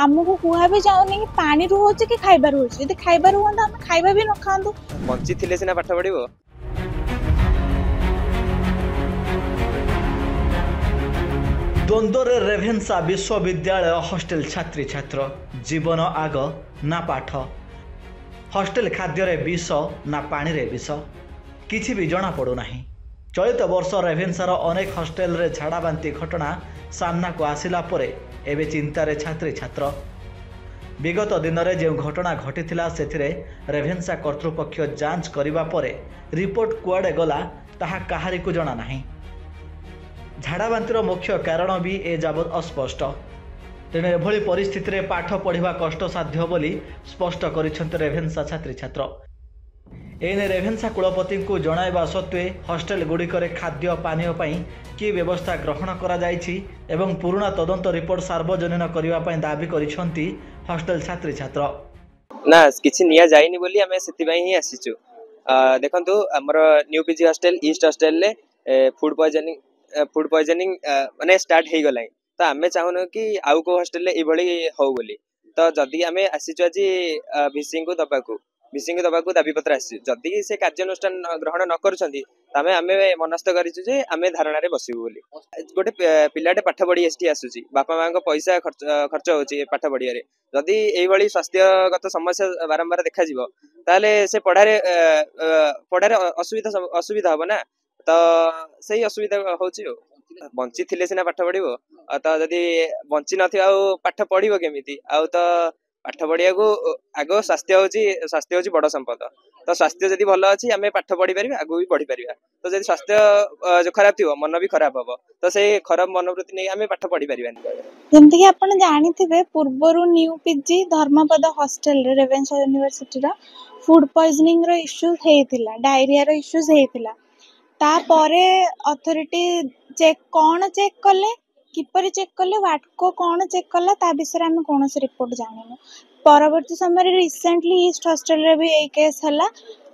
आमको कुआ भी जाऊनी कि पानी रू होचे कि खाइबार होचे यदि खाइबार होंदा हम खाइबा भी न खांदो बंची थिले सिना पाठ पढ़िबो। द्वंद्व रेभेन्सा विश्वविद्यालय हॉस्टेल छात्री छात्र जीवन आग ना पाठ हॉस्टेल खाद्य विष ना पानी रे विष किछि भी जଣା पड़ुना। चलित वर्ष रेभेन्सार अनेक हॉस्टेल रे झाड़ा बांती घटना सामना को आसिला परे एबे चिंतारे छात्री छात्र। विगत दिन में जो घटना घटी से रेभेन्सा कर्तृपक्ष जांच करने पर रिपोर्ट कुआडे गला ताहा काहारी को जना नहीं। झाड़ा बांतिर मुख्य कारण भी ए जाबत अस्पष्ट। तेणु एभली परिस्थिति रे पाठ पढ़ा कष्टसाध्य बोली स्पष्ट करिसेंत रेभेन्सा छात्री छात्र। एने रेभेन्सा कुलपति को जणाइबा सत्वे हॉस्टेल गुड़िकरे खाद्य पानीय पई कि व्यवस्था ग्रहण करा जायछि एवं पुराना तदंत रिपोर्ट सार्वजनीन करबा पई दाबी करिसेंती हॉस्टेल छात्री छात्र। ना किछि निया जाइनी बोली हमें सेति पई ही आसीचु। देखंतु हमर new PG hostel east hostel ले फूड पॉइजनिंग माने स्टार्ट हे गलाय। तो हमें चाहनु कि आउ को हॉस्टेल ले इभली हो बोली। तो जदी हमें आसीचु আজি भिसिंग दबाकू दाबी पत्र आसी जदि से कार्यानुष्ठान ग्रहण न करूछंती तमे आमे मनस्थ करिछु जे आमे धारणा रे बसिबु बोली। गोटे पिलाटे पाठ पढ़ी एसटी आसुची बापा मां को पैसा खर्च होची पाठ पढ़िया रे जदि एई भली स्वास्थ्यगत समस्या बारंबार देखा जिवो ताले से पढ़ारे असुविधा हो ना। तो सही असुविधा होची बंची थिले सिना पाठ पढ़िबो तो जदि बंची नथि आ पाठ पढ़िबो केमिति आ तो पाठ पढ़िया को आग स्वास्थ्य होची बड़ संपद। तो स्वास्थ्य जदि भल अच्छी आम पाठ पढ़ी पार आगू भी बढ़ी पार। तो जब स्वास्थ्य जो खराब थी मन भी खराब हम तो से खराब मनोवृत्ति नहीं आम पाठ पढ़ी पार। जमती कि आपण जानिथिबे पूर्वरु न्यू पीजी धर्मपद हॉस्टेल रे रेभेन्सा यूनिवर्सिटी रा फूड पॉइजनिंग रो इश्यूज हेतिला डायरिया रो इश्यूज हेतिला। ता परे अथॉरिटी चेक कले किपरि चेक कले वाटको कौन चेक कला ता विषय आम कौन रिपोर्ट जानिनु। परवर्ती समय रिसेंटली ईस्ट हॉस्टेल रे भी एक केस हला।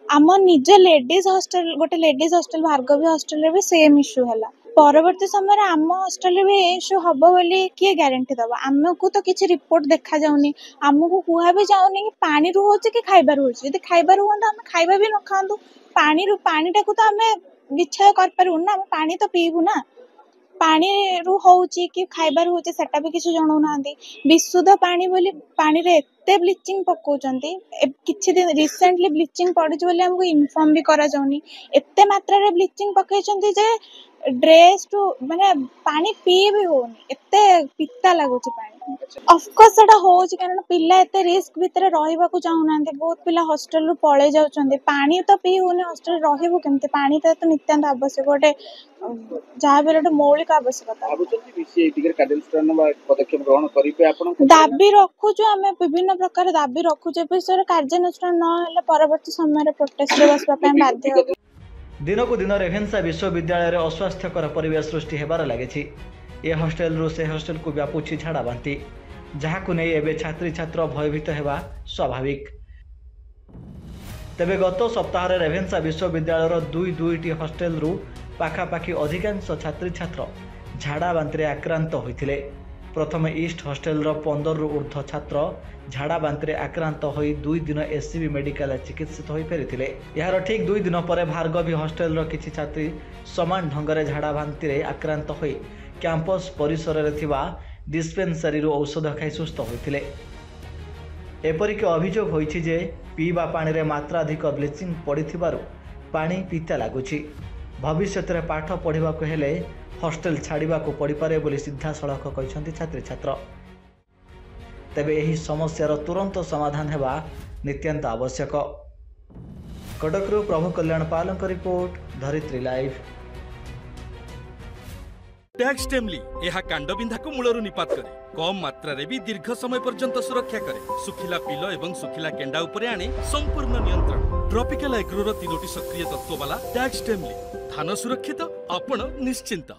आम निज लेडीज हॉस्टेल गोटे लेडीज हॉस्टेल भार्गवी हॉस्टेल रे भी सेम इश्यू हला। परवर्ती समय आम हॉस्टेल रे भी इश्यू हबो बोली किए गारंटी दबा। आमको तो किछि रिपोर्ट देखा जाउनी आमको कुआ भी जाउनी कि पानी रू होचे कि खाइबार होचे यदि खाइबार होंदा हम खाइबा भी न खांदो पानी को तो हमें निश्चय कर पारू ना पानी तो पीबू ना पानी रू होची कि खाइबार होचे सेटा भी किछु जणौ नांदी। विशुद्ध पानी बोली पानी रे एते ब्लीचिंग पकोचंती किछि दिन रिसेंटली ब्लीचिंग पड़छ बोली हमको इन्फॉर्म भी करा जाउनी। एते मात्रा रे ब्लीचिंग पकेचंती जे ड्रेस टू माने पानी पी भी होनी एते पित्ता लागुची पानी। ऑफ कोर्स सेटा होची कारण पिल्ला एते रिस्क भितरे रहिबा को चाहू नांदी। बहुत पिल्ला हॉस्टल रू पळे जाउचंदी पानी तो पी होनी हॉस्टल रहिबो केमते पानी तो नित्याନ୍ତ आवश्यक गोटे जहाँ भी मौलिक आवश्यकता दाबी रखुचु आम विभिन्न प्रकार दाबी रखुचे विषय कार्यानुष्ठान न परवर्ती समय प्रोटेस्ट बसवा बाध्य। दिन को दिन रेभेन्सा विश्वविद्यालय अस्वास्थ्यकर परिवेश सृष्टि हेबार लागिछि। ए हॉस्टेल रू से हॉस्टेल को व्यापुछि झाड़ा बांती जहां नहीं एबे छात्री छात्र भयभीत हेबा स्वाभाविक। तेबे गत सप्ताह रेभेन्सा विश्वविद्यालय दुईटी हॉस्टेल रू पाखापाखि अधिकांश छात्री छात्र झाड़ा बांती आक्रांत होइथिले। प्रथम ईस्ट हॉस्टेल 15 रु ऊर्ध्व छात्र झाड़ा बांती आक्रांत होई 2 दिन एससीबी मेडिकल चिकित्सित होई फेरिथिले। यार ठीक 2 दिन पर भार्गवी हॉस्टेल किछि छात्री समान ढंगरे झाड़ा बांती आक्रांत होई कैंपस परिसर रे थिबा डिस्पेंसरी रो औषध खाई सुस्थ होइथिले। एपरिक अभियोग होइछि जे पीवा पानी रे मात्राधिक ब्लीचिंग पड़िथिबारु पानी पिता लागुछि। भविष्य में पाठ पढ़ा को हेले हॉस्टेल छाड़ा को पड़ पारे बोली सीधा सड़क कहते छात्री छात्र। तेबे यही समस्यार तुरंत समाधान हेबा नित्यांत आवश्यक। कटकरू प्रभु कल्याण पालक रिपोर्ट धरित्री लाइव। टैक्स टेमली यह कांडबिंधा को मूलरू निपात करे कम मात्रा रे भी दीर्घ समय पर्यंत सुरक्षा करे सुखिला पिलो एवं सुखिला केंडा उपरे आने संपूर्ण नियंत्रण। ट्रॉपिकल एग्रोर 3टी सक्रिय तत्व वाला टैक्स टेमली धान सुरक्षित आपण निश्चिंत।